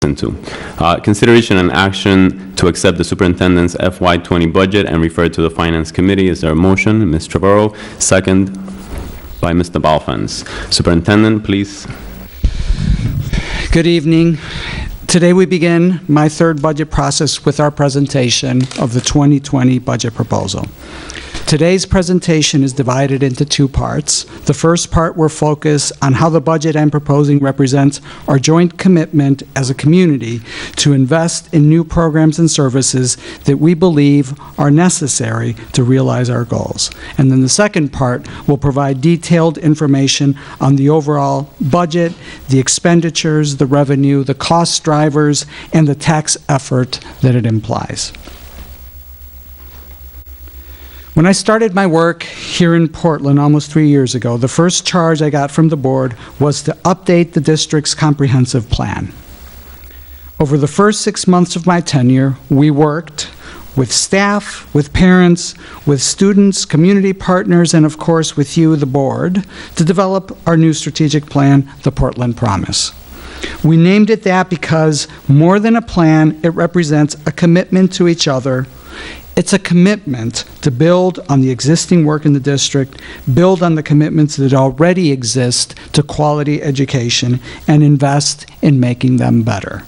into. Consideration and action to accept the superintendent's FY20 budget and refer it to the Finance Committee. Is there a motion? Ms. Trevorrow, second by Mr. Balfans. Superintendent, please. Good evening. Today we begin my third budget process with our presentation of the 2020 budget proposal. Today's presentation is divided into two parts. The first part will focus on how the budget I'm proposing represents our joint commitment as a community to invest in new programs and services that we believe are necessary to realize our goals. And then the second part will provide detailed information on the overall budget, the expenditures, the revenue, the cost drivers, and the tax effort that it implies. When I started my work here in Portland almost 3 years ago, the first charge I got from the board was to update the district's comprehensive plan. Over the first 6 months of my tenure, we worked with staff, with parents, with students, community partners, and of course with you, the board, to develop our new strategic plan, the Portland Promise. We named it that because more than a plan, it represents a commitment to each other. It's a commitment to build on the existing work in the district, build on the commitments that already exist to quality education, and invest in making them better.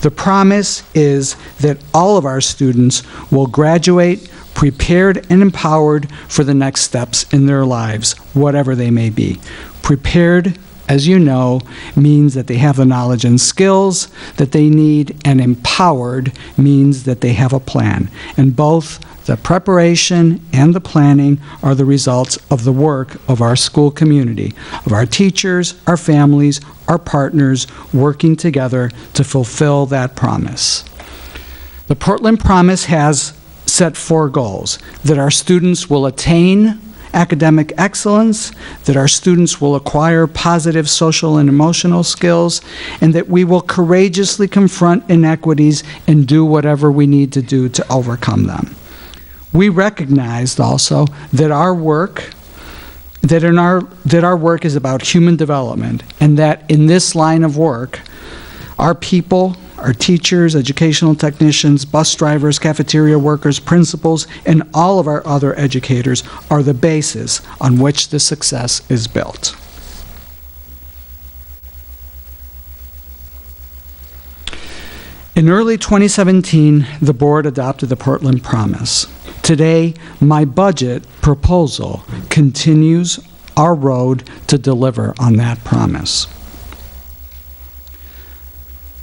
The promise is that all of our students will graduate prepared and empowered for the next steps in their lives, whatever they may be. Prepared, as you know, means that they have the knowledge and skills that they need, and empowered means that they have a plan. And both the preparation and the planning are the results of the work of our school community, of our teachers, our families, our partners, working together to fulfill that promise. The Portland Promise has set 4 goals: that our students will attain academic excellence, that our students will acquire positive social and emotional skills, and that we will courageously confront inequities and do whatever we need to do to overcome them. We recognized also that our work is about human development, and that in this line of work, our people, our teachers, educational technicians, bus drivers, cafeteria workers, principals, and all of our other educators are the basis on which the success is built. In early 2017, the board adopted the Portland Promise. Today, my budget proposal continues our road to deliver on that promise.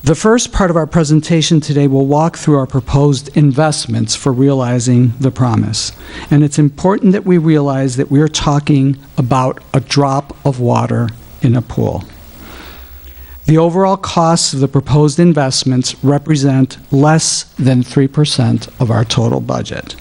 The first part of our presentation today will walk through our proposed investments for realizing the promise. And it's important that we realize that we are talking about a drop of water in a pool. The overall costs of the proposed investments represent less than 3% of our total budget.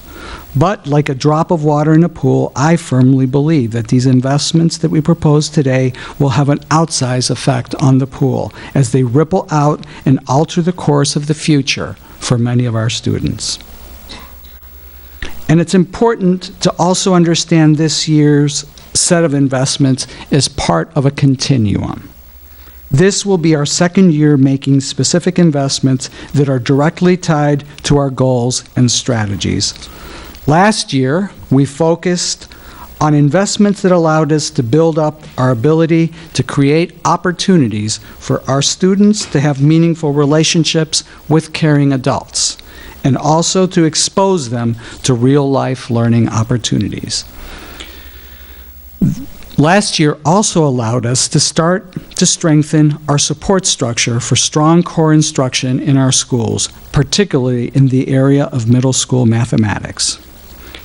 But like a drop of water in a pool, I firmly believe that these investments that we propose today will have an outsized effect on the pool as they ripple out and alter the course of the future for many of our students. And it's important to also understand this year's set of investments as part of a continuum. This will be our second year making specific investments that are directly tied to our goals and strategies. Last year, we focused on investments that allowed us to build up our ability to create opportunities for our students to have meaningful relationships with caring adults, and also to expose them to real-life learning opportunities. Last year also allowed us to start to strengthen our support structure for strong core instruction in our schools, particularly in the area of middle school mathematics.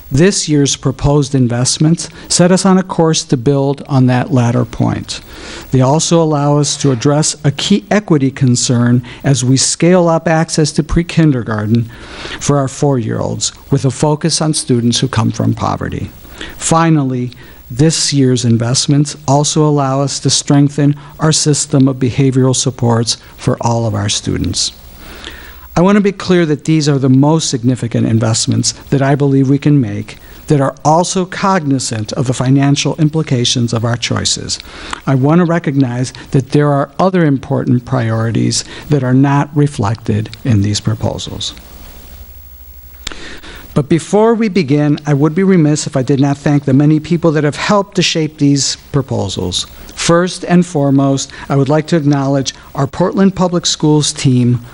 This year's proposed investments set us on a course to build on that latter point. They also allow us to address a key equity concern as we scale up access to pre-kindergarten for our 4-year-olds, with a focus on students who come from poverty. Finally, this year's investments also allow us to strengthen our system of behavioral supports for all of our students. I want to be clear that these are the most significant investments that I believe we can make that are also cognizant of the financial implications of our choices. I want to recognize that there are other important priorities that are not reflected in these proposals. But before we begin, I would be remiss if I did not thank the many people that have helped to shape these proposals. First and foremost, I would like to acknowledge our Portland Public Schools team,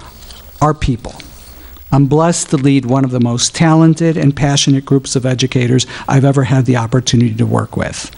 our people. I'm blessed to lead one of the most talented and passionate groups of educators I've ever had the opportunity to work with.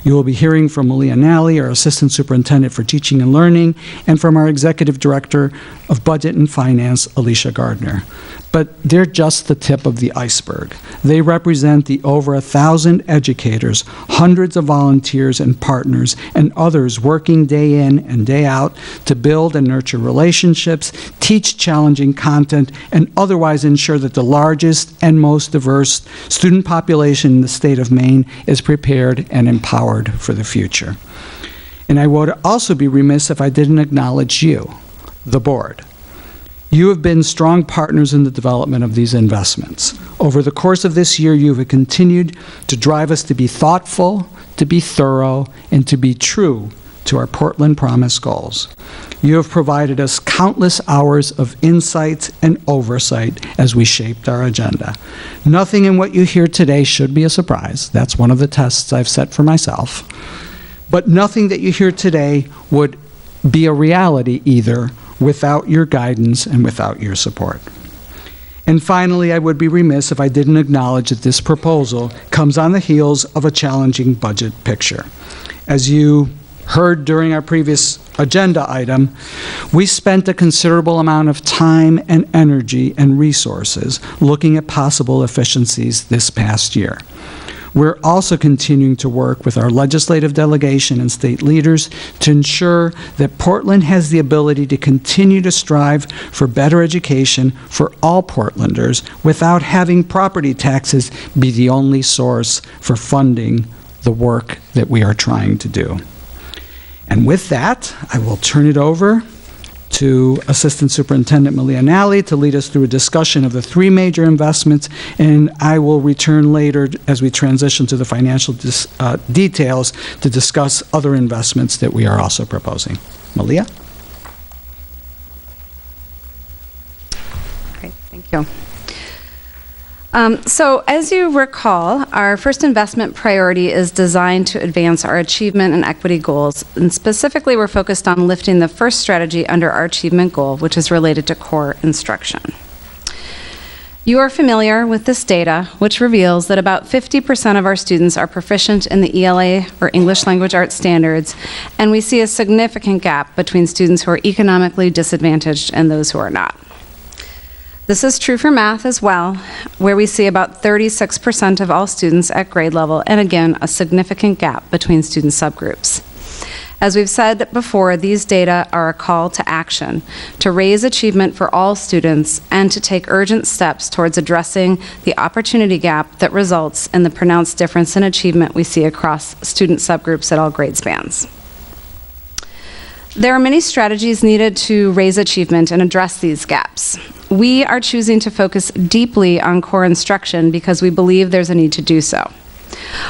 You will be hearing from Malia Nally, our Assistant Superintendent for Teaching and Learning, and from our Executive Director of Budget and Finance, Alicia Gardner. But they're just the tip of the iceberg. They represent the over 1,000 educators, hundreds of volunteers and partners, and others working day in and day out to build and nurture relationships, teach challenging content, and otherwise ensure that the largest and most diverse student population in the state of Maine is prepared and empowered for the future. And I would also be remiss if I didn't acknowledge you, the board. You have been strong partners in the development of these investments. Over the course of this year, you have continued to drive us to be thoughtful, to be thorough, and to be true to our Portland Promise goals. You have provided us countless hours of insight and oversight as we shaped our agenda. Nothing in what you hear today should be a surprise. That's one of the tests I've set for myself. But nothing that you hear today would be a reality either without your guidance and without your support. And finally, I would be remiss if I didn't acknowledge that this proposal comes on the heels of a challenging budget picture. As you heard during our previous agenda item, we spent a considerable amount of time and energy and resources looking at possible efficiencies this past year. We're also continuing to work with our legislative delegation and state leaders to ensure that Portland has the ability to continue to strive for better education for all Portlanders without having property taxes be the only source for funding the work that we are trying to do. And with that, I will turn it over to Assistant Superintendent Malia Nally to lead us through a discussion of the three major investments, and I will return later as we transition to the financial details to discuss other investments that we are also proposing. Malia? Great, thank you. So as you recall, our first investment priority is designed to advance our achievement and equity goals, and specifically we're focused on lifting the first strategy under our achievement goal, which is related to core instruction. You are familiar with this data, which reveals that about 50% of our students are proficient in the ELA, or English Language Arts standards, and we see a significant gap between students who are economically disadvantaged and those who are not. This is true for math as well, where we see about 36% of all students at grade level, and again, a significant gap between student subgroups. As we've said before, these data are a call to action to raise achievement for all students and to take urgent steps towards addressing the opportunity gap that results in the pronounced difference in achievement we see across student subgroups at all grade spans. There are many strategies needed to raise achievement and address these gaps. We are choosing to focus deeply on core instruction because we believe there's a need to do so.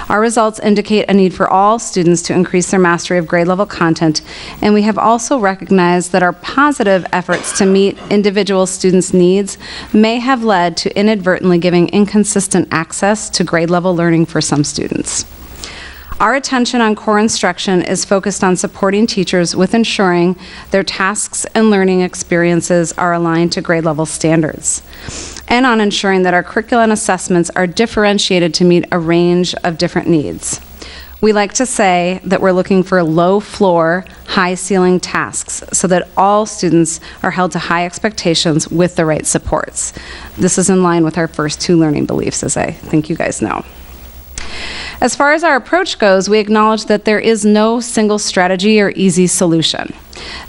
Our results indicate a need for all students to increase their mastery of grade level content, and we have also recognized that our positive efforts to meet individual students' needs may have led to inadvertently giving inconsistent access to grade level learning for some students. Our attention on core instruction is focused on supporting teachers with ensuring their tasks and learning experiences are aligned to grade level standards, and on ensuring that our curriculum and assessments are differentiated to meet a range of different needs. We like to say that we're looking for low floor, high ceiling tasks so that all students are held to high expectations with the right supports. This is in line with our first two learning beliefs, as I think you guys know. As far as our approach goes, we acknowledge that there is no single strategy or easy solution.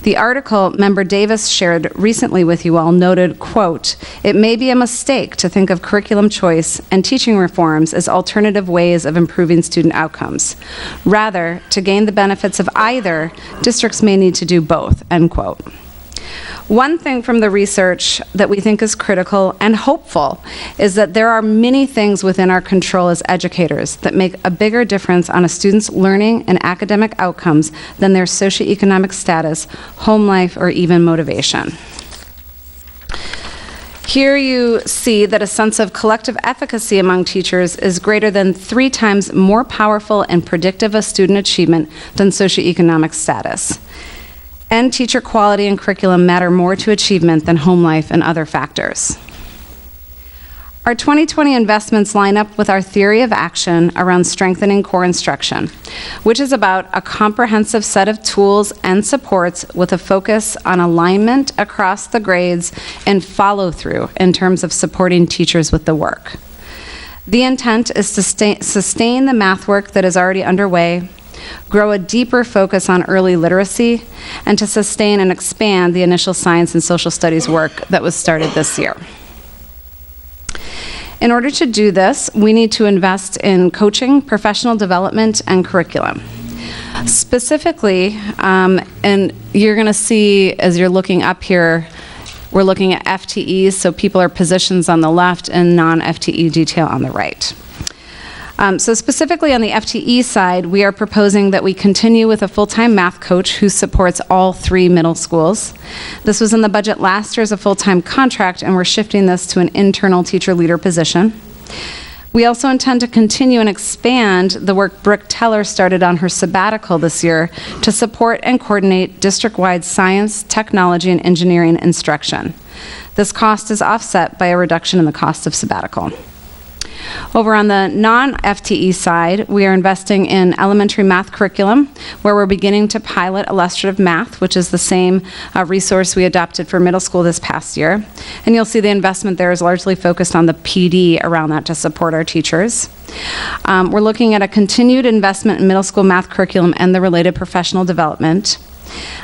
The article Member Davis shared recently with you all noted, quote, "It may be a mistake to think of curriculum choice and teaching reforms as alternative ways of improving student outcomes. Rather, to gain the benefits of either, districts may need to do both," end quote. One thing from the research that we think is critical and hopeful is that there are many things within our control as educators that make a bigger difference on a student's learning and academic outcomes than their socioeconomic status, home life, or even motivation. Here you see that a sense of collective efficacy among teachers is greater than 3 times more powerful and predictive of student achievement than socioeconomic status. And teacher quality and curriculum matter more to achievement than home life and other factors. Our 2020 investments line up with our theory of action around strengthening core instruction, which is about a comprehensive set of tools and supports with a focus on alignment across the grades and follow-through in terms of supporting teachers with the work. The intent is to sustain the math work that is already underway, grow a deeper focus on early literacy, and to sustain and expand the initial science and social studies work that was started this year. In order to do this, we need to invest in coaching, professional development, and curriculum. Specifically, and you're going to see as you're looking up here, we're looking at FTEs, so people are positions on the left and non-FTE detail on the right. So specifically on the FTE side, we are proposing that we continue with a full-time math coach who supports all 3 middle schools. This was in the budget last year as a full-time contract, and we're shifting this to an internal teacher leader position. We also intend to continue and expand the work Brooke Teller started on her sabbatical this year to support and coordinate district-wide science, technology, and engineering instruction. This cost is offset by a reduction in the cost of sabbatical. Over on the non-FTE side, we are investing in elementary math curriculum, where we're beginning to pilot illustrative math, which is the same resource we adopted for middle school this past year. And you'll see the investment there is largely focused on the PD around that to support our teachers. We're looking at a continued investment in middle school math curriculum and the related professional development.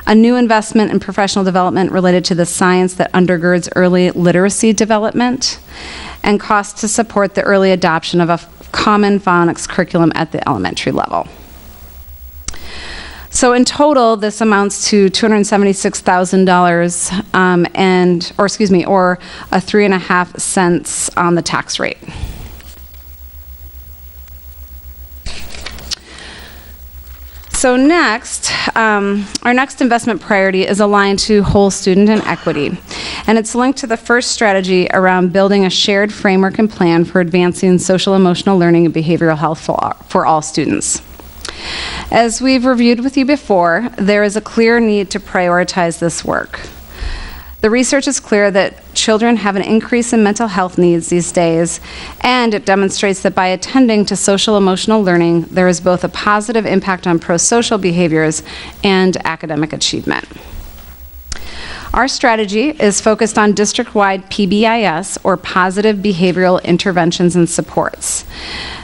A new investment in professional development related to the science that undergirds early literacy development, and costs to support the early adoption of a common phonics curriculum at the elementary level. So in total, this amounts to $276,000 or a 3.5 cents on the tax rate. So next, our next investment priority is aligned to whole student and equity. And it's linked to the first strategy around building a shared framework and plan for advancing social emotional learning and behavioral health for all students. As we've reviewed with you before, there is a clear need to prioritize this work. The research is clear that children have an increase in mental health needs these days, and it demonstrates that by attending to social emotional learning, there is both a positive impact on pro-social behaviors and academic achievement. Our strategy is focused on district-wide PBIS, or positive behavioral interventions and supports.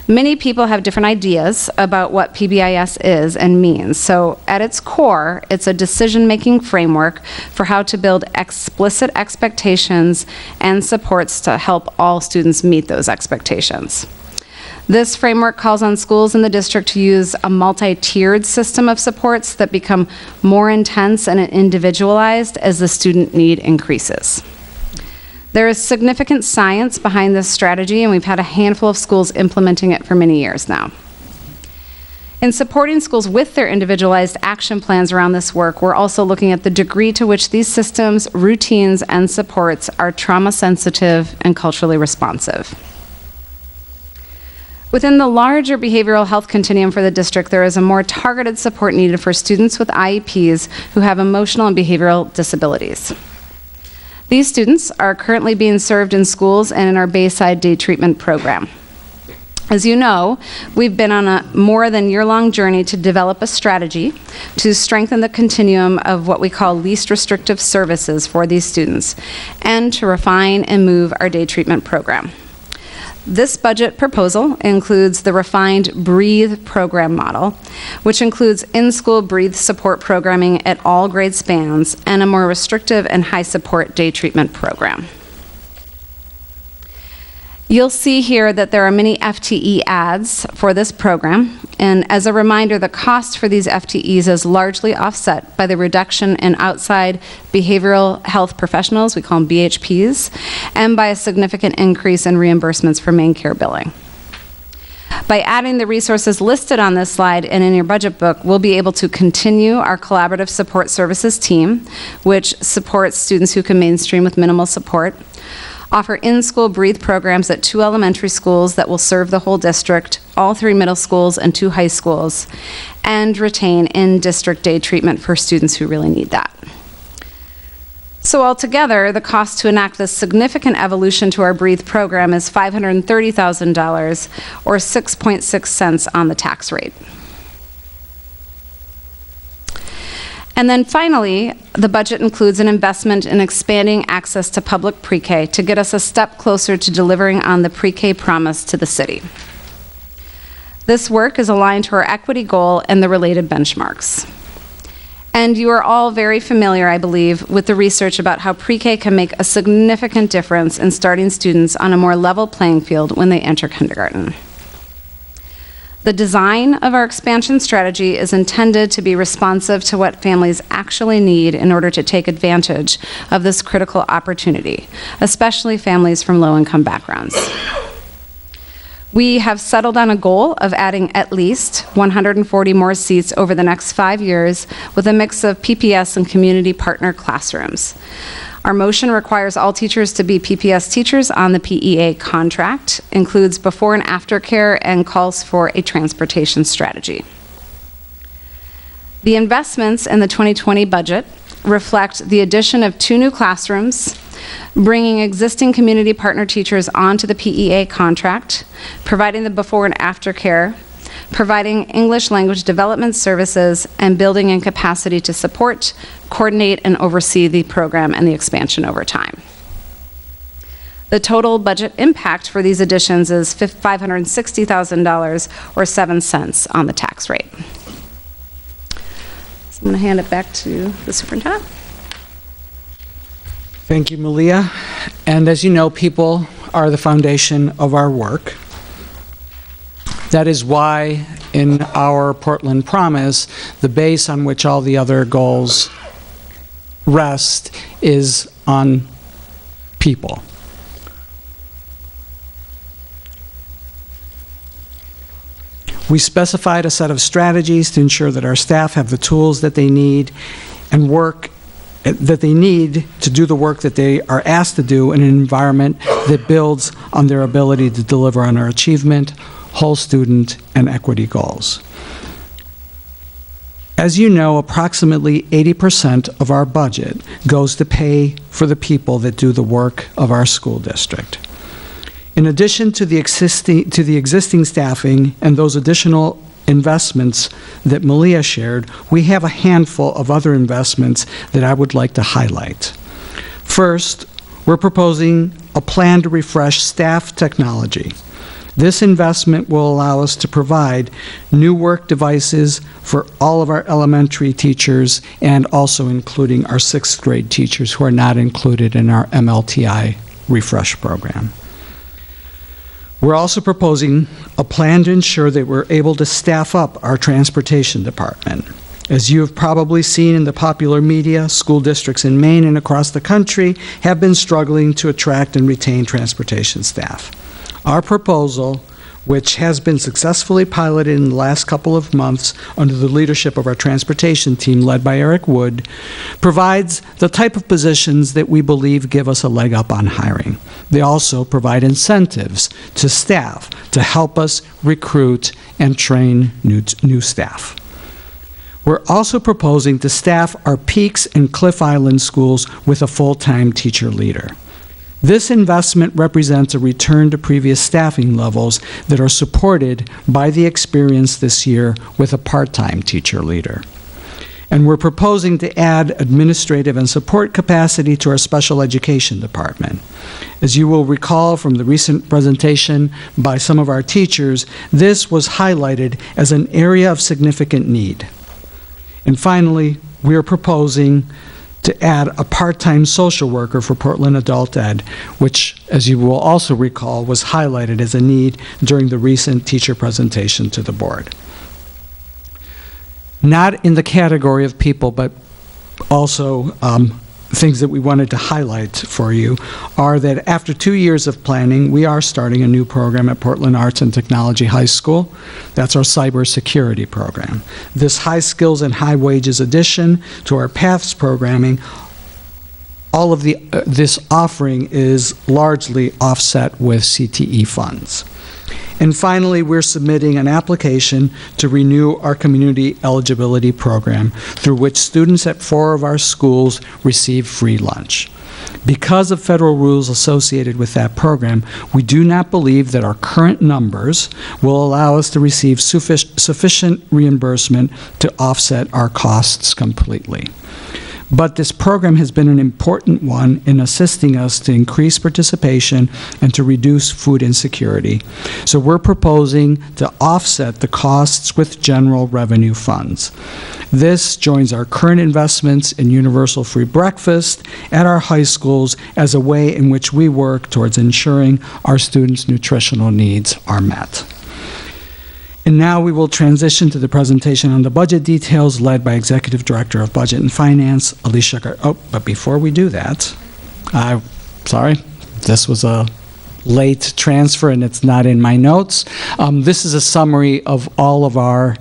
Many people have different ideas about what PBIS is and means. So at its core, it's a decision-making framework for how to build explicit expectations and supports to help all students meet those expectations. This framework calls on schools in the district to use a multi-tiered system of supports that become more intense and individualized as the student need increases. There is significant science behind this strategy, and we've had a handful of schools implementing it for many years now. In supporting schools with their individualized action plans around this work, we're also looking at the degree to which these systems, routines, and supports are trauma sensitive and culturally responsive. Within the larger behavioral health continuum for the district, there is a more targeted support needed for students with IEPs who have emotional and behavioral disabilities. These students are currently being served in schools and in our Bayside Day Treatment Program. As you know, we've been on a more than year-long journey to develop a strategy to strengthen the continuum of what we call least restrictive services for these students, and to refine and move our day treatment program. This budget proposal includes the refined BREATHE program model, which includes in-school BREATHE support programming at all grade spans and a more restrictive and high-support day treatment program. You'll see here that there are many FTE ads for this program, And as a reminder, the cost for these FTEs is largely offset by the reduction in outside behavioral health professionals, we call them BHPs, and by a significant increase in reimbursements for Maine care billing. By adding the resources listed on this slide and in your budget book, we'll be able to continue our collaborative support services team, which supports students who can mainstream with minimal support, offer in-school breathe programs at 2 elementary schools that will serve the whole district, all 3 middle schools and 2 high schools, and retain in-district day treatment for students who really need that. So altogether, the cost to enact this significant evolution to our breathe program is $530,000, or 6.6 cents on the tax rate. And then finally, the budget includes an investment in expanding access to public pre-K to get us a step closer to delivering on the pre-K promise to the city. This work is aligned to our equity goal and the related benchmarks. And you are all very familiar, I believe, with the research about how pre-K can make a significant difference in starting students on a more level playing field when they enter kindergarten. The design of our expansion strategy is intended to be responsive to what families actually need in order to take advantage of this critical opportunity, especially families from low-income backgrounds. We have settled on a goal of adding at least 140 more seats over the next 5 years with a mix of PPS and community partner classrooms. Our motion requires all teachers to be PPS teachers on the PEA contract, includes before and after care, and calls for a transportation strategy. The investments in the 2020 budget reflect the addition of 2 new classrooms, bringing existing community partner teachers onto the PEA contract, providing the before and after care, providing English language development services, and building in capacity to support, coordinate, and oversee the program and the expansion over time. The total budget impact for these additions is $560,000, or 7 cents on the tax rate. So I'm going to hand it back to the superintendent. Thank you, Malia. And as you know, people are the foundation of our work. That is why in our Portland Promise, the base on which all the other goals rest is on people. We specified a set of strategies to ensure that our staff have the tools that they need and work that they need to do the work that they are asked to do in an environment that builds on their ability to deliver on our achievement, whole student, and equity goals. As you know, approximately 80% of our budget goes to pay for the people that do the work of our school district. In addition to the existing staffing and those additional investments that Malia shared, we have a handful of other investments that I would like to highlight. First, we're proposing a plan to refresh staff technology. This investment will allow us to provide new work devices for all of our elementary teachers and also including our 6th grade teachers who are not included in our MLTI refresh program. We're also proposing a plan to ensure that we're able to staff up our transportation department. As you have probably seen in the popular media, school districts in Maine and across the country have been struggling to attract and retain transportation staff. Our proposal, which has been successfully piloted in the last couple of months under the leadership of our transportation team led by Eric Wood, provides the type of positions that we believe give us a leg up on hiring. They also provide incentives to staff to help us recruit and train new staff. We're also proposing to staff our Peaks and Cliff Island schools with a full-time teacher leader. This investment represents a return to previous staffing levels that are supported by the experience this year with a part-time teacher leader. And we're proposing to add administrative and support capacity to our special education department. As you will recall from the recent presentation by some of our teachers, this was highlighted as an area of significant need. And finally, we are proposing to add a part-time social worker for Portland Adult Ed, which, as you will also recall, was highlighted as a need during the recent teacher presentation to the board. not in the category of people, but also things that we wanted to highlight for you, are that after 2 years of planning, we are starting a new program at Portland Arts and Technology High School. That's our cybersecurity program. This high skills and high wages addition to our PATHS programming, all of this offering is largely offset with CTE funds. And finally, we're submitting an application to renew our community eligibility program, through which students at 4 of our schools receive free lunch. Because of federal rules associated with that program, we do not believe that our current numbers will allow us to receive sufficient reimbursement to offset our costs completely. But this program has been an important one in assisting us to increase participation and to reduce food insecurity. So we're proposing to offset the costs with general revenue funds. This joins our current investments in universal free breakfast at our high schools as a way in which we work towards ensuring our students' nutritional needs are met. And now we will transition to the presentation on the budget details led by Executive Director of Budget and Finance, Alicia but before we do that, sorry, this was a late transfer and it's not in my notes. This is a summary of all of our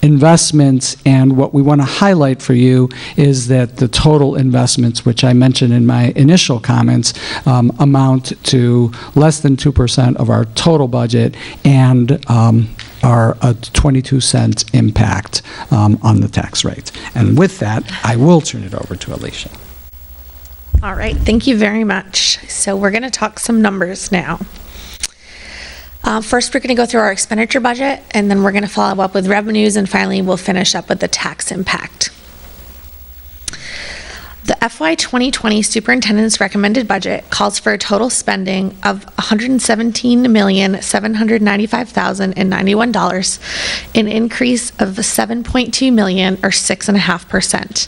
investments, and what we want to highlight for you is that the total investments, which I mentioned in my initial comments, amount to less than 2% of our total budget and are a 22-cent impact on the tax rate. And with that, I will turn it over to Alicia. All right, thank you very much. So we're going to talk some numbers now. First, we're going to go through our expenditure budget, and then we're going to follow up with revenues, and finally, we'll finish up with the tax impact. The FY2020 Superintendent's recommended budget calls for a total spending of $117,795,091, an increase of $7.2 million, or 6.5%.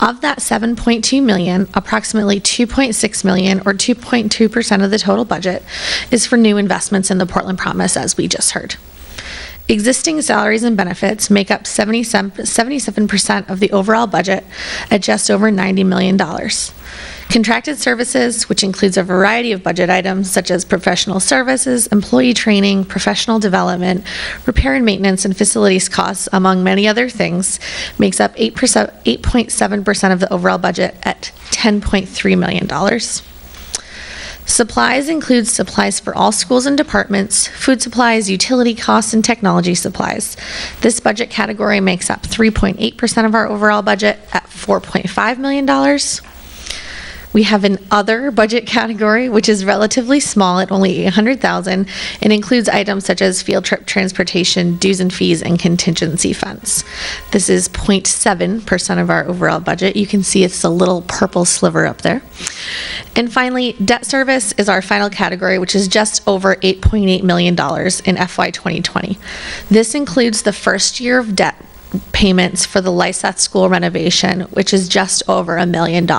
Of that $7.2 million, approximately $2.6 million, or 2.2% of the total budget, is for new investments in the Portland Promise, as we just heard. Existing salaries and benefits make up 77% of the overall budget at just over $90 million. Contracted services, which includes a variety of budget items such as professional services, employee training, professional development, repair and maintenance, and facilities costs, among many other things, makes up 8.7% of the overall budget at $10.3 million. Supplies includes supplies for all schools and departments, food supplies, utility costs, and technology supplies. This budget category makes up 3.8% of our overall budget at $4.5 million. We have an other budget category, which is relatively small at only $800,000 and includes items such as field trip transportation, dues and fees, and contingency funds. This is 0.7% of our overall budget. You can see it's a little purple sliver up there. And finally, debt service is our final category, which is just over $8.8 million in FY2020. This includes the first year of debt payments for the Lyseth School renovation, which is just over $1 million.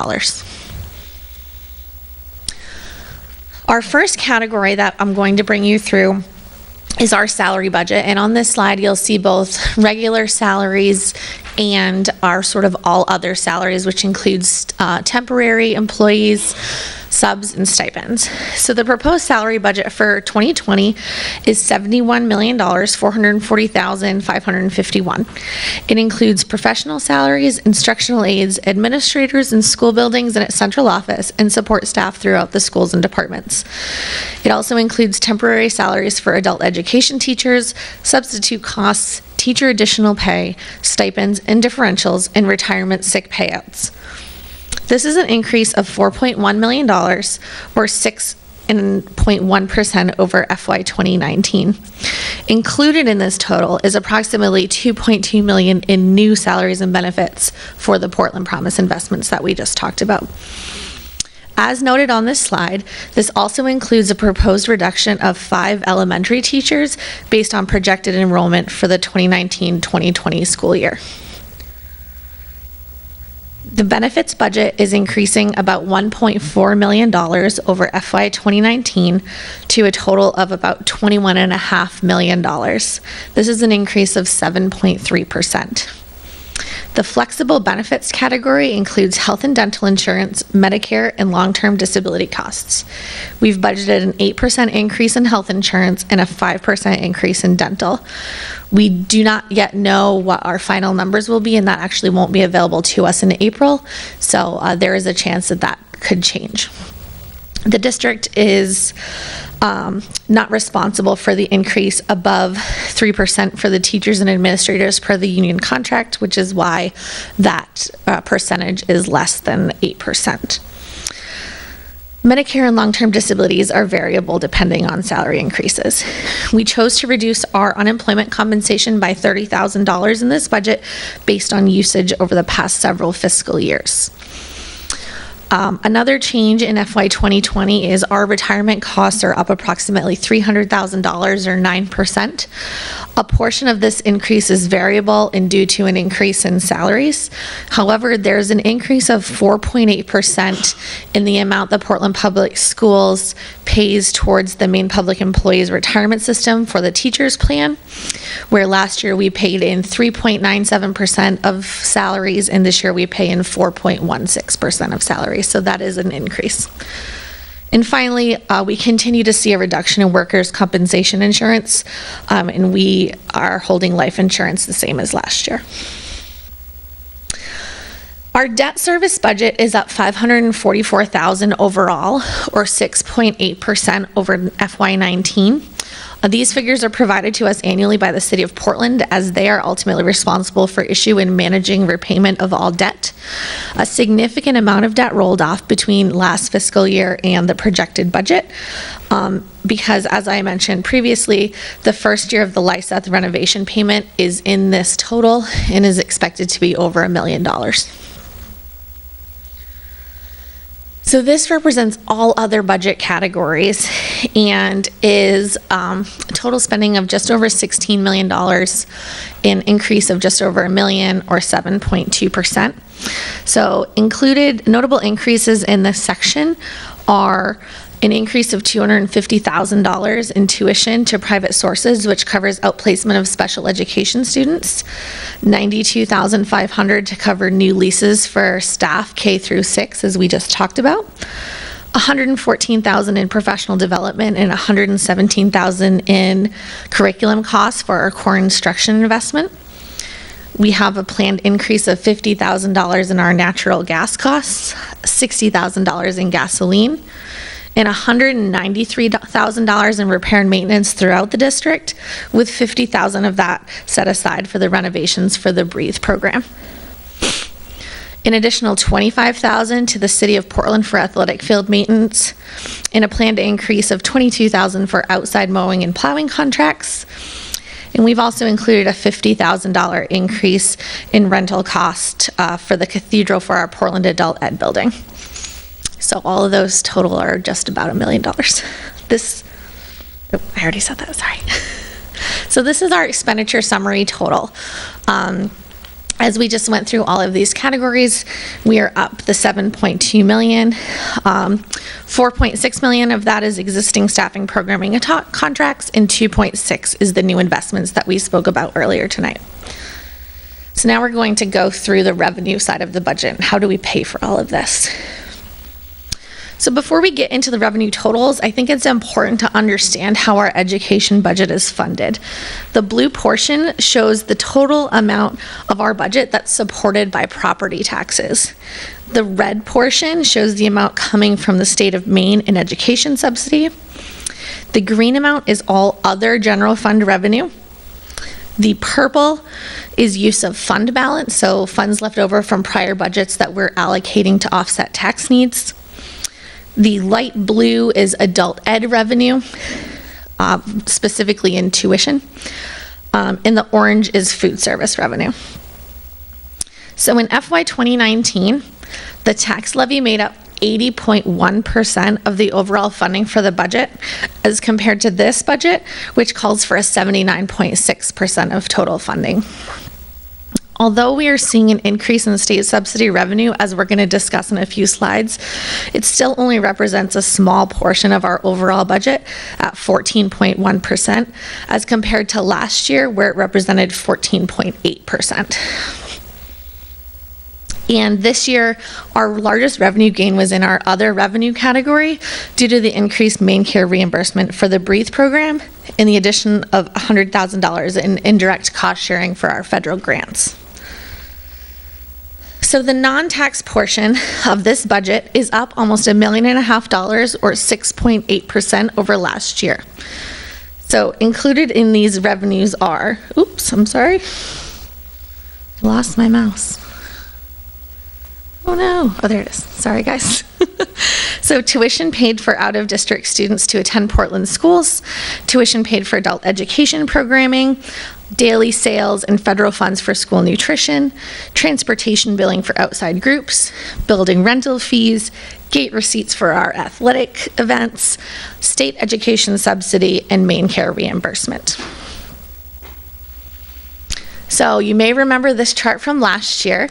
Our first category that I'm going to bring you through is our salary budget. And on this slide, you'll see both regular salaries and our sort of all other salaries, which includes temporary employees, subs, and stipends. So the proposed salary budget for 2020 is $71,440,551. It includes professional salaries, instructional aides, administrators in school buildings and at central office, and support staff throughout the schools and departments. It also includes temporary salaries for adult education teachers, substitute costs, teacher additional pay, stipends, and differentials, and retirement sick payouts. This is an increase of $4.1 million, or 6.1% over FY 2019. Included in this total is approximately $2.2 million in new salaries and benefits for the Portland Promise investments that we just talked about. As noted on this slide, this also includes a proposed reduction of 5 elementary teachers based on projected enrollment for the 2019-2020 school year. The benefits budget is increasing about $1.4 million over FY 2019 to a total of about $21.5 million. This is an increase of 7.3%. The flexible benefits category includes health and dental insurance, Medicare, and long-term disability costs. We've budgeted an 8% increase in health insurance and a 5% increase in dental. We do not yet know what our final numbers will be, and that actually won't be available to us in April, so there is a chance that that could change. The district is not responsible for the increase above 3% for the teachers and administrators per the union contract, which is why that percentage is less than 8%. Medicare and long-term disabilities are variable depending on salary increases. We chose to reduce our unemployment compensation by $30,000 in this budget based on usage over the past several fiscal years. Another change in FY2020 is our retirement costs are up approximately $300,000 or 9%. A portion of this increase is variable and due to an increase in salaries. However, there's an increase of 4.8% in the amount the Portland Public Schools pays towards the Maine Public Employees Retirement System for the teachers plan, where last year we paid in 3.97% of salaries, and this year we pay in 4.16% of salaries. So that is an increase. And finally, we continue to see a reduction in workers' compensation insurance, and we are holding life insurance the same as last year. Our debt service budget is up $544,000 overall, or 6.8% over FY19. These figures are provided to us annually by the City of Portland, as they are ultimately responsible for issue and managing repayment of all debt. A significant amount of debt rolled off between last fiscal year and the projected budget, because as I mentioned previously, the first year of the Lyseth renovation payment is in this total and is expected to be over $1 million. So this represents all other budget categories and is total spending of just over $16 million, an increase of just over $1 million or 7.2%. So included notable increases in this section are an increase of $250,000 in tuition to private sources, which covers outplacement of special education students, $92,500 to cover new leases for staff K through 6, as we just talked about, $114,000 in professional development, and $117,000 in curriculum costs for our core instruction investment. We have a planned increase of $50,000 in our natural gas costs, $60,000 in gasoline, and $193,000 in repair and maintenance throughout the district, with $50,000 of that set aside for the renovations for the Breathe program. An additional $25,000 to the City of Portland for athletic field maintenance, and a planned increase of $22,000 for outside mowing and plowing contracts. And we've also included a $50,000 increase in rental cost for the cathedral for our Portland Adult Ed building. So all of those total are just about $1 million. I already said that, sorry. So this is our expenditure summary total. As we just went through all of these categories, we are up the $7.2 million. $4.6 million of that is existing staffing, programming, and contracts, and $2.6 is the new investments that we spoke about earlier tonight. So now we're going to go through the revenue side of the budget. How do we pay for all of this? So before we get into the revenue totals, I think it's important to understand how our education budget is funded. The blue portion shows the total amount of our budget that's supported by property taxes. The red portion shows the amount coming from the state of Maine in education subsidy. The green amount is all other general fund revenue. The purple is use of fund balance, so funds left over from prior budgets that we're allocating to offset tax needs. The light blue is adult ed revenue, specifically in tuition, and the orange is food service revenue. So in FY 2019, the tax levy made up 80.1% of the overall funding for the budget, as compared to this budget, which calls for a 79.6% of total funding. Although we are seeing an increase in state subsidy revenue, as we're going to discuss in a few slides, it still only represents a small portion of our overall budget at 14.1%, as compared to last year, where it represented 14.8%. And this year, our largest revenue gain was in our other revenue category due to the increased Maine Care reimbursement for the BREATHE program and the addition of $100,000 in indirect cost sharing for our federal grants. So the non-tax portion of this budget is up almost $1.5 million or 6.8% over last year. So included in these revenues are, oops, I'm sorry, I lost my mouse. Oh no, oh there it is, sorry guys. So tuition paid for out-of-district students to attend Portland schools, tuition paid for adult education programming, daily sales and federal funds for school nutrition, transportation billing for outside groups, building rental fees, gate receipts for our athletic events, state education subsidy, and Maine Care reimbursement. So you may remember this chart from last year.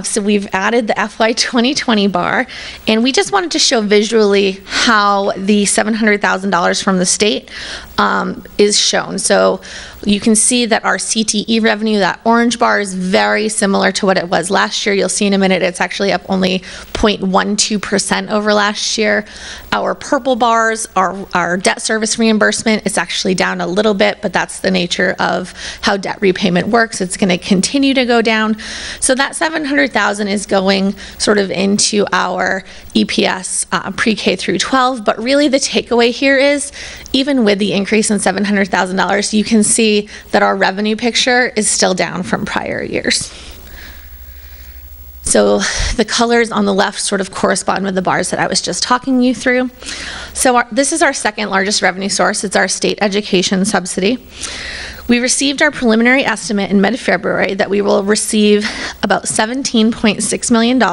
So we've added the FY2020 bar, and we just wanted to show visually how the $700,000 from the state is shown. So you can see that our CTE revenue, that orange bar, is very similar to what it was last year. You'll see in a minute it's actually up only 0.12% over last year. Our purple bars are our debt service reimbursement. It's actually down a little bit, but that's the nature of how debt repayment works. It's going to continue to go down. So that $700,000 is going sort of into our EPS pre-K through 12, but really the takeaway here is even with the increase in $700,000, you can see that our revenue picture is still down from prior years. So the colors on the left sort of correspond with the bars that I was just talking you through. So this is our second largest revenue source. It's our state education subsidy. We received our preliminary estimate in mid-February that we will receive about $17.6 million,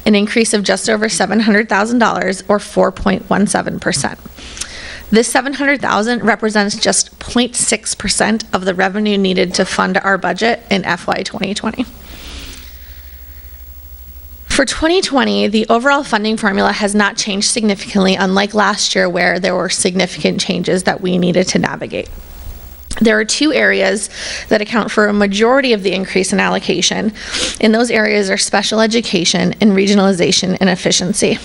an increase of just over $700,000 or 4.17%. This $700,000 represents just 0.6% of the revenue needed to fund our budget in FY2020. For 2020, the overall funding formula has not changed significantly, unlike last year where there were significant changes that we needed to navigate. There are two areas that account for a majority of the increase in allocation, and those areas are special education and regionalization and efficiency.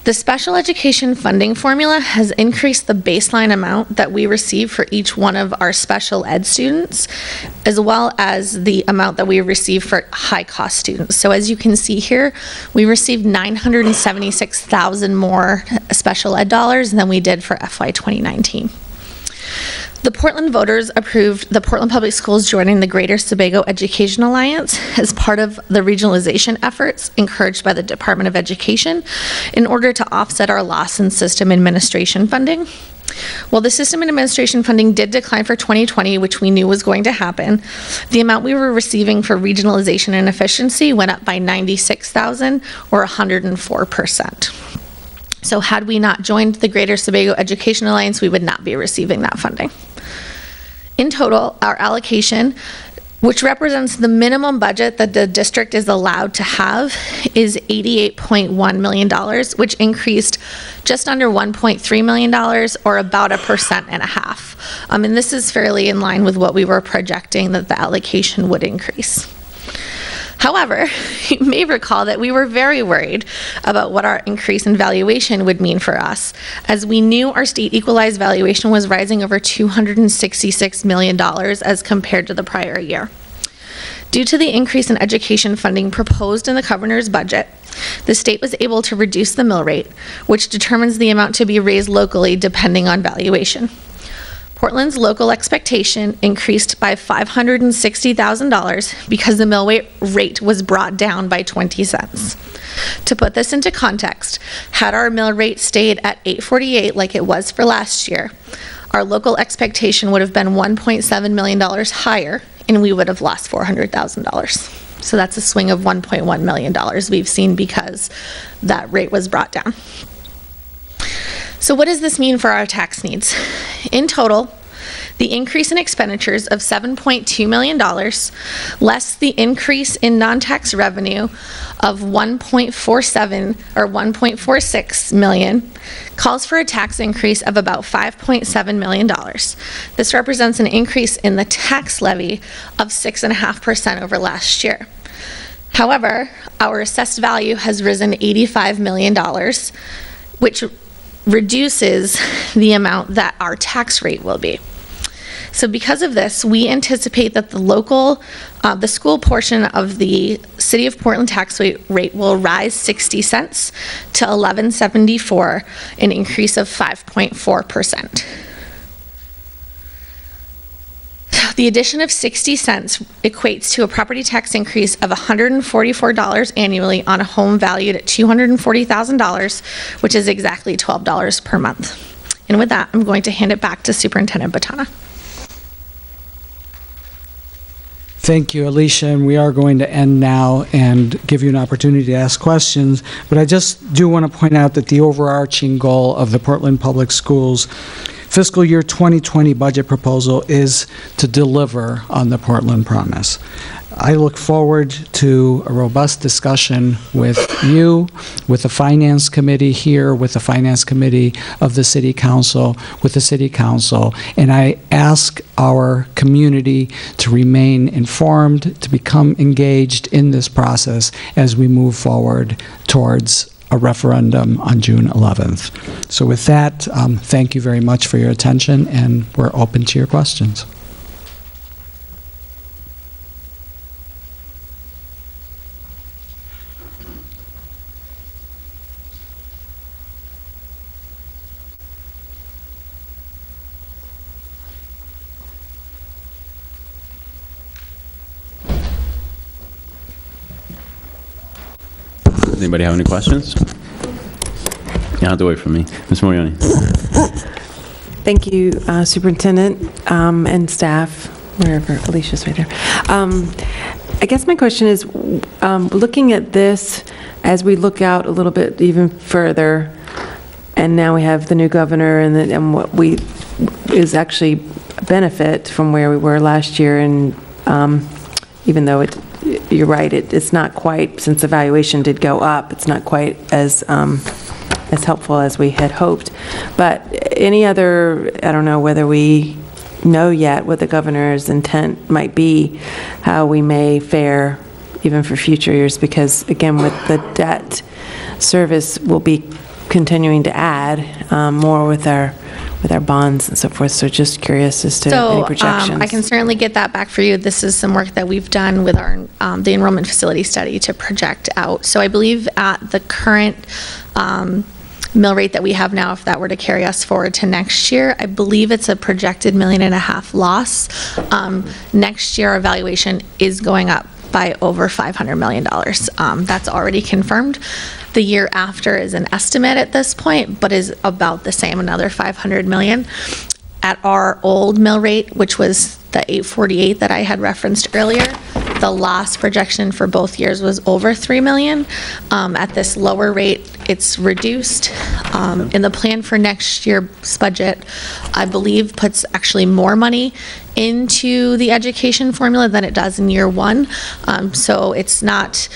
The special education funding formula has increased the baseline amount that we receive for each one of our special ed students, as well as the amount that we receive for high-cost students. So as you can see here, we received $976,000 more special ed dollars than we did for FY 2019. The Portland voters approved the Portland Public Schools joining the Greater Sebago Education Alliance as part of the regionalization efforts encouraged by the Department of Education in order to offset our loss in system administration funding. While the system and administration funding did decline for 2020, which we knew was going to happen, the amount we were receiving for regionalization and efficiency went up by $96,000 or 104%. So had we not joined the Greater Sebago Education Alliance, we would not be receiving that funding. In total, our allocation, which represents the minimum budget that the district is allowed to have, is $88.1 million, which increased just under $1.3 million or about 1.5%. And this is fairly in line with what we were projecting that the allocation would increase. However, you may recall that we were very worried about what our increase in valuation would mean for us, as we knew our state equalized valuation was rising over $266 million as compared to the prior year. Due to the increase in education funding proposed in the governor's budget, the state was able to reduce the mill rate, which determines the amount to be raised locally depending on valuation. Portland's local expectation increased by $560,000 because the mill rate was brought down by 20 cents. To put this into context, had our mill rate stayed at $8.48 like it was for last year, our local expectation would have been $1.7 million higher, and we would have lost $400,000. So that's a swing of $1.1 million we've seen because that rate was brought down. So what does this mean for our tax needs? In total, the increase in expenditures of $7.2 million, less the increase in non-tax revenue of $1.46 million, calls for a tax increase of about $5.7 million. This represents an increase in the tax levy of 6.5% over last year. However, our assessed value has risen $85 million, which reduces the amount that our tax rate will be. So because of this, we anticipate that the school portion of the City of Portland tax rate will rise 60 cents to $11.74, an increase of 5.4%. The addition of 60 cents equates to a property tax increase of $144 annually on a home valued at $240,000, which is exactly $12 per month. And with that, I'm going to hand it back to Superintendent Botana. Thank you, Alicia, and we are going to end now and give you an opportunity to ask questions, but I just do want to point out that the overarching goal of the Portland Public Schools fiscal year 2020 budget proposal is to deliver on the Portland promise. I look forward to a robust discussion with you, with the Finance Committee here, with the Finance Committee of the City Council, with the City Council, and I ask our community to remain informed, to become engaged in this process as we move forward towards a referendum on June 11th. So with that, thank you very much for your attention, and we're open to your questions. Does anybody have any questions? You don't have to wait for me. Ms. Morioni. Thank you, Superintendent and staff, wherever Alicia's right there. I guess my question is, looking at this, as we look out a little bit even further, and now we have the new governor and what is actually a benefit from where we were last year, and even though you're right, it's not quite, since the valuation did go up, it's not quite as helpful as we had hoped. But any other, I don't know whether we know yet what the governor's intent might be, how we may fare even for future years, because again, with the debt service, we'll be continuing to add more with our bonds and so forth. So just curious as to any projections. I can certainly get that back for you. This is some work that we've done with our the enrollment facility study to project out. So I believe at the current mill rate that we have now, if that were to carry us forward to next year, I believe it's a projected $1.5 million loss. Next year, our valuation is going up by over $500 million. That's already confirmed. The year after is an estimate at this point, but is about the same, another $500 million. At our old mill rate, which was the 848 that I had referenced earlier, the loss projection for both years was over $3 million. At this lower rate, it's reduced. In the plan for next year's budget, I believe puts actually more money into the education formula than it does in year one. So it's not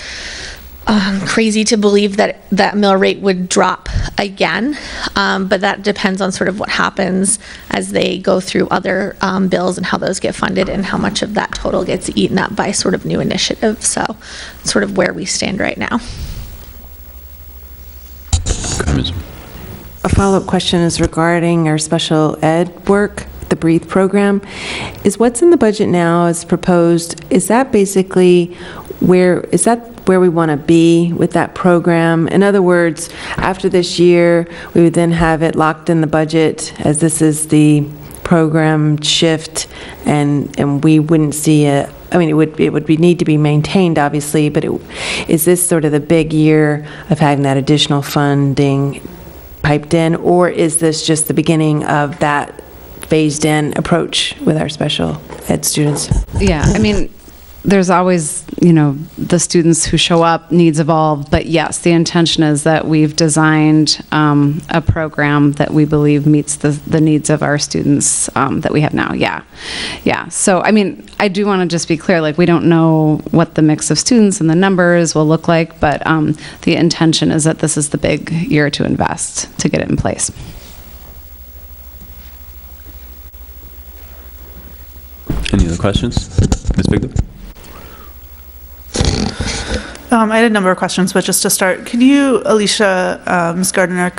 crazy to believe that that mill rate would drop again, but that depends on sort of what happens as they go through other bills and how those get funded and how much of that total gets eaten up by sort of new initiatives. So sort of where we stand right now. A follow-up question is regarding our special ed work, the BREATHE program. Is what's in the budget now as proposed, is that basically where we want to be with that program? In other words, after this year, we would then have it locked in the budget as this is the program shift, and we wouldn't see it would need to be maintained, obviously, but is this sort of the big year of having that additional funding piped in, or is this just the beginning of that phased-in approach with our special ed students? Yeah, I mean, there's always, the students who show up, needs evolve, but yes, the intention is that we've designed a program that we believe meets the needs of our students that we have now. Yeah. So, I mean, I do want to just be clear, we don't know what the mix of students and the numbers will look like, but the intention is that this is the big year to invest to get it in place. Any other questions? Ms. Bigler? I had a number of questions, but just to start, could you, Alicia, Ms. Gardner,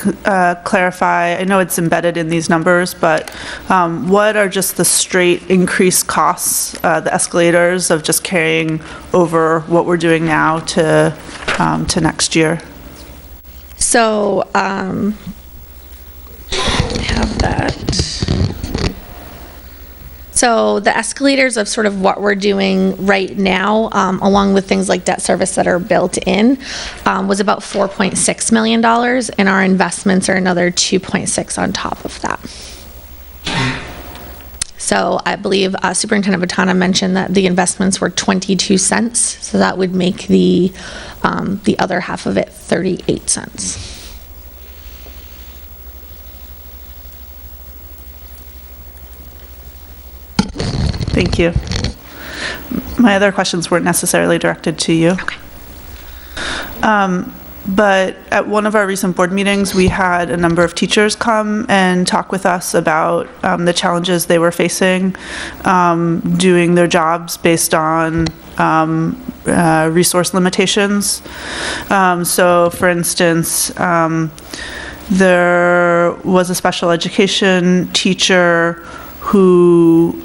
clarify, I know it's embedded in these numbers, but what are just the straight increased costs, the escalators of just carrying over what we're doing now to next year? So, I have that. So the escalators of sort of what we're doing right now, along with things like debt service that are built in, was about $4.6 million, and our investments are another 2.6 on top of that. So I believe Superintendent Vitana mentioned that the investments were 22 cents, so that would make the other half of it 38 cents. Thank you. My other questions weren't necessarily directed to you. Okay. But at one of our recent board meetings, we had a number of teachers come and talk with us about the challenges they were facing doing their jobs based on resource limitations. So, for instance, there was a special education teacher who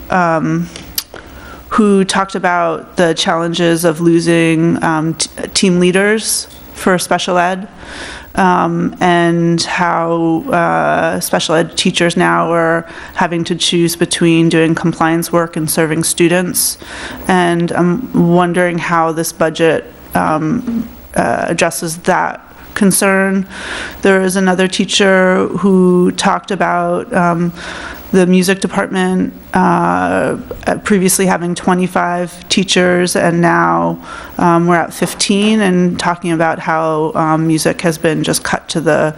talked about the challenges of losing team leaders for special ed, and how special ed teachers now are having to choose between doing compliance work and serving students. And I'm wondering how this budget addresses that concern. There is another teacher who talked about the music department previously having 25 teachers, and now we're at 15, and talking about how music has been just cut to the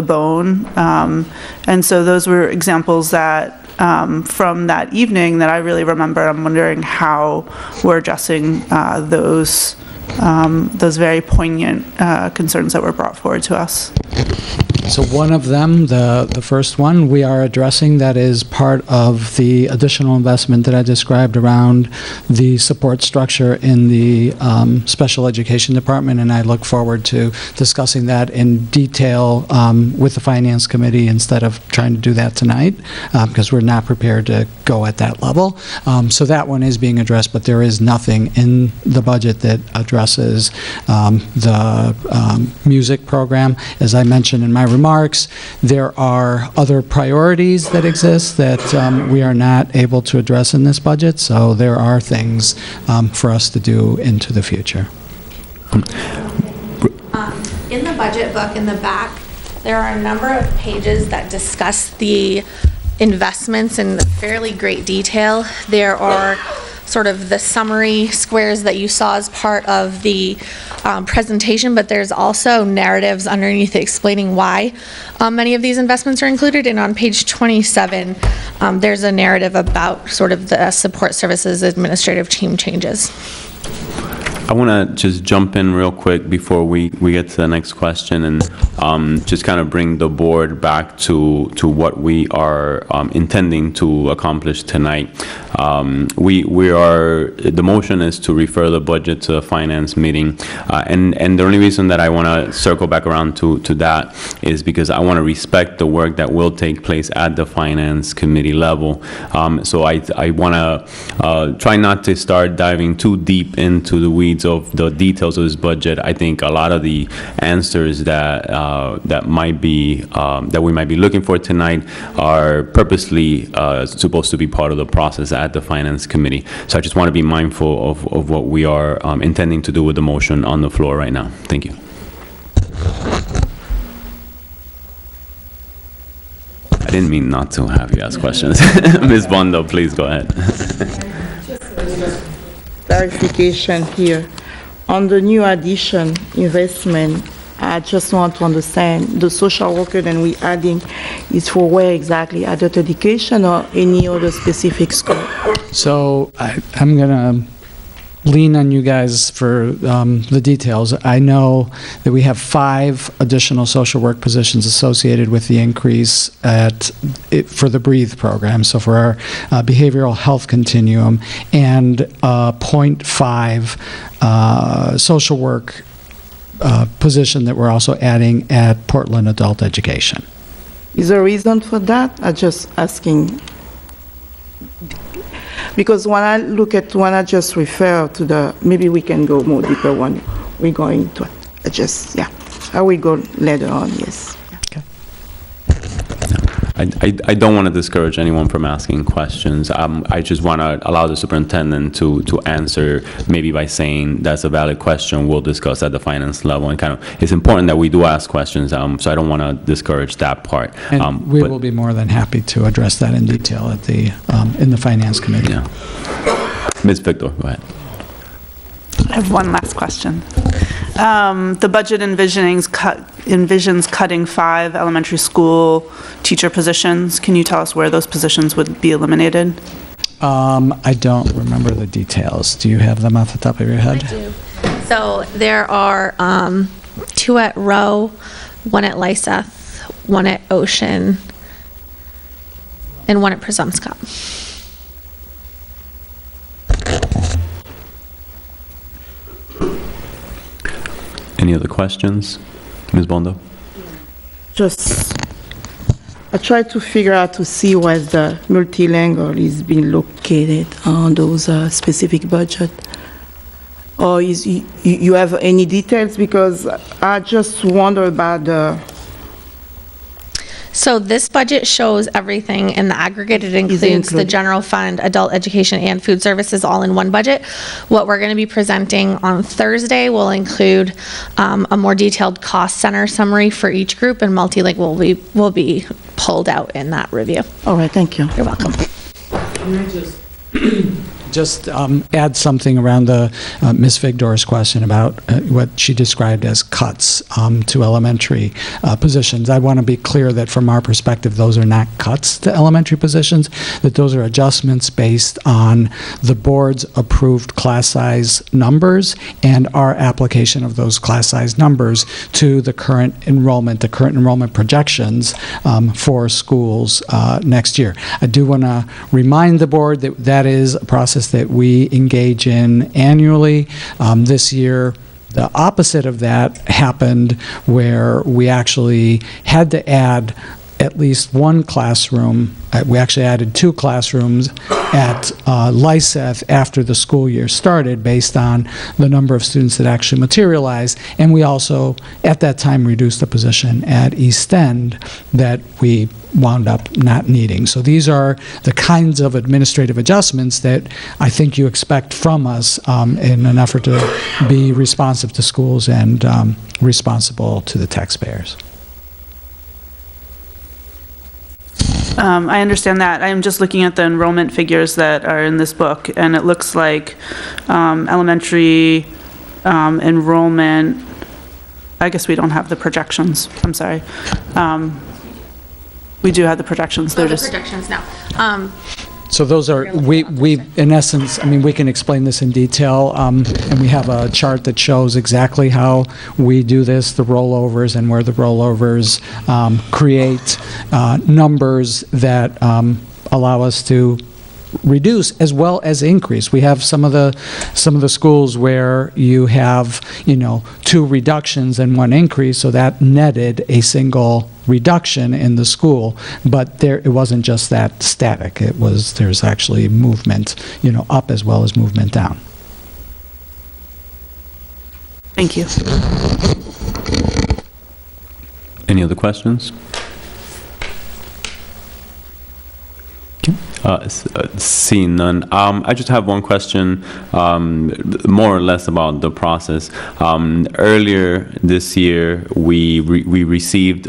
bone. And so those were examples that from that evening that I really remember. I'm wondering how we're addressing those very poignant concerns that were brought forward to us. So one of them, the first one, we are addressing, that is part of the additional investment that I described around the support structure in the special education department, and I look forward to discussing that in detail with the Finance Committee instead of trying to do that tonight, because we're not prepared to go at that level. So that one is being addressed, but there is nothing in the budget that addresses the music program. As I mentioned in my remarks, there are other priorities that exist that we are not able to address in this budget, so there are things for us to do into the future. In the budget book in the back, there are a number of pages that discuss the investments in fairly great detail. There are sort of the summary squares that you saw as part of the presentation, but there's also narratives underneath explaining why many of these investments are included. And on page 27, there's a narrative about sort of the support services administrative team changes. I want to just jump in real quick before we get to the next question, and just kind of bring the board back to what we are intending to accomplish tonight. The motion is to refer the budget to the finance meeting, and the only reason that I want to circle back around to that is because I want to respect the work that will take place at the finance committee level. So I want to try not to start diving too deep into the weeds of the details of this budget. I think a lot of the answers that we might be looking for tonight are purposely supposed to be part of the process at the Finance Committee. So I just want to be mindful of what we are intending to do with the motion on the floor right now. Thank you. I didn't mean not to have you ask questions. Ms. Bondo, please go ahead. Clarification here. On the new addition investment, I just want to understand the social worker that we're adding is for where exactly? Adult education or any other specific school? So I'm going to lean on you guys for the details. I know that we have 5 additional social work positions associated with the increase for the BREATHE program, so for our behavioral health continuum, and 0.5 social work position that we're also adding at Portland Adult Education. Is there a reason for that? I'm just asking. Because when I just refer to maybe we can go more deeper when we're going to adjust, yeah. I will go later on, yes. Okay. I don't want to discourage anyone from asking questions. I just want to allow the superintendent to answer, maybe by saying that's a valid question. We'll discuss at the finance level, and it's important that we do ask questions. So I don't want to discourage that part. And we will be more than happy to address that in detail at in the finance committee. Yeah. Ms. Victor, go ahead. I have one last question. The budget envisions cutting 5 elementary school teacher positions. Can you tell us where those positions would be eliminated? I don't remember the details. Do you have them off the top of your head? I do. So there are 2 at Rowe, 1 at Lyseth, 1 at Ocean, and 1 at Presumpscot. Any other questions? Ms. Bondo? I try to figure out to see where the multilingual is being located on those specific budget. Or you have any details? Because I just wonder about the... So this budget shows everything in the aggregate. It includes the general fund, adult education, and food services all in one budget. What we're going to be presenting on Thursday will include a more detailed cost center summary for each group, and multilingual will be pulled out in that review. All right, thank you. You're welcome. Just add something around Ms. Vigdor's question about what she described as cuts to elementary positions. I want to be clear that from our perspective, those are not cuts to elementary positions, that those are adjustments based on the board's approved class size numbers and our application of those class size numbers to the current enrollment projections for schools next year. I do want to remind the board that that is a process that we engage in annually. This year, the opposite of that happened, where we actually had to add at least 1 classroom. We actually added 2 classrooms at Lyseth after the school year started, based on the number of students that actually materialized. And we also, at that time, reduced the position at East End that we wound up not needing. So these are the kinds of administrative adjustments that I think you expect from us in an effort to be responsive to schools and responsible to the taxpayers. I understand that. I'm just looking at the enrollment figures that are in this book, and it looks like elementary enrollment, I guess we don't have the projections. I'm sorry. We do have the projections. They're just... projections now. So those are, we in essence, I mean, we can explain this in detail, and we have a chart that shows exactly how we do this, the rollovers, and where the rollovers create numbers that allow us to reduce as well as increase. We have some of the schools where you have, 2 reductions and 1 increase, so that netted a single reduction in the school. But it wasn't just that static. There's actually movement, up as well as movement down. Thank you. Any other questions? Seeing none. I just have one question, more or less about the process. Earlier this year, we received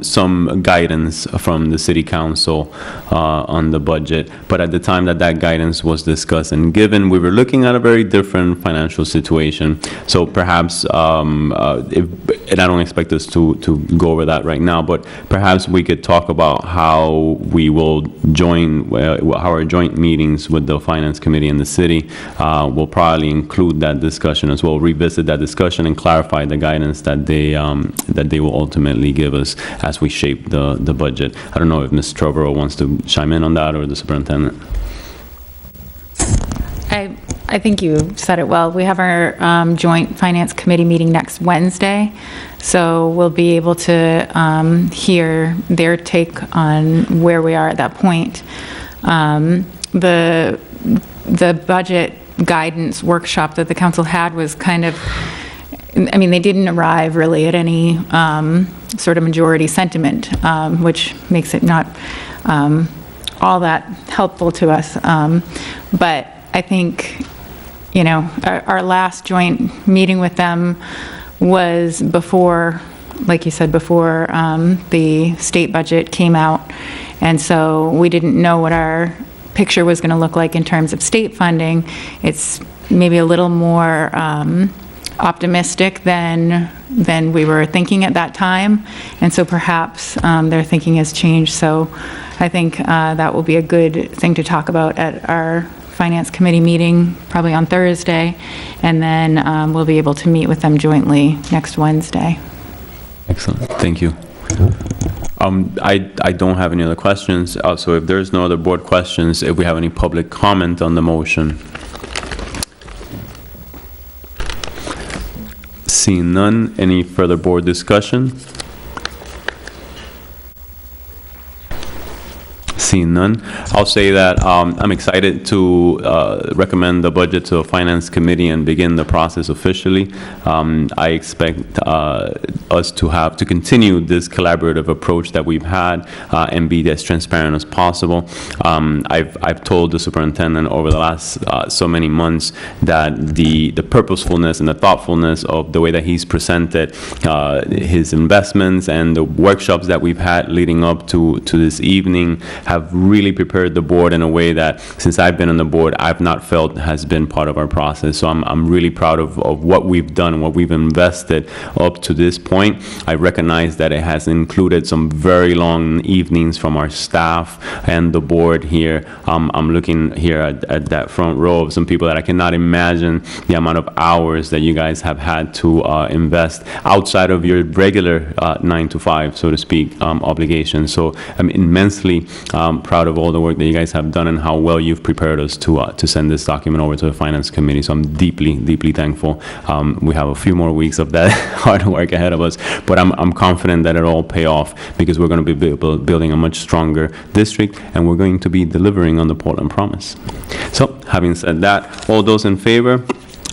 some guidance from the City Council on the budget, but at the time that guidance was discussed and given, we were looking at a very different financial situation. So perhaps, and I don't expect us to go over that right now, but perhaps we could talk about how we will join our joint meetings with the Finance Committee and the city will probably include that discussion as well, revisit that discussion and clarify the guidance that they will ultimately give us as we shape the budget. I don't know if Ms. Trevor wants to chime in on that, or the superintendent. I think you said it well. We have our joint finance committee meeting next Wednesday, so we'll be able to hear their take on where we are at that point. The budget guidance workshop that the council had was kind of, I mean, they didn't arrive really at any sort of majority sentiment, which makes it not all that helpful to us. But I think, you know, our last joint meeting with them was before, like you said, before the state budget came out. And so we didn't know what our picture was going to look like in terms of state funding. It's maybe a little more optimistic than we were thinking at that time. And so perhaps their thinking has changed. So I think that will be a good thing to talk about at our Finance Committee meeting, probably on Thursday, and then we'll be able to meet with them jointly next Wednesday. Excellent, thank you. I don't have any other questions, so if there's no other board questions, if we have any public comment on the motion. Seeing none, any further board discussion? Seeing none, I'll say that I'm excited to recommend the budget to the Finance Committee and begin the process officially. I expect us to continue this collaborative approach that we've had and be as transparent as possible. I've told the superintendent over the last so many months that the purposefulness and the thoughtfulness of the way that he's presented his investments and the workshops that we've had leading up to this evening have really prepared the board in a way that, since I've been on the board, I've not felt has been part of our process. So I'm really proud of what we've done, what we've invested up to this point. I recognize that it has included some very long evenings from our staff and the board here. I'm looking here at that front row of some people that I cannot imagine the amount of hours that you guys have had to invest outside of your regular 9 to 5, so to speak, obligations. So I'm immensely proud of all the work that you guys have done and how well you've prepared us to send this document over to the Finance Committee. So I'm deeply, deeply thankful. We have a few more weeks of that hard work ahead of us, but I'm confident that it'll all pay off, because we're going to be building a much stronger district, and we're going to be delivering on the Portland Promise. So having said that, all those in favor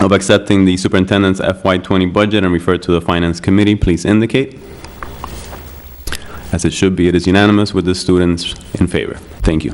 of accepting the superintendent's FY20 budget and refer to the Finance Committee, please indicate. As it should be, it is unanimous with the students in favor. Thank you.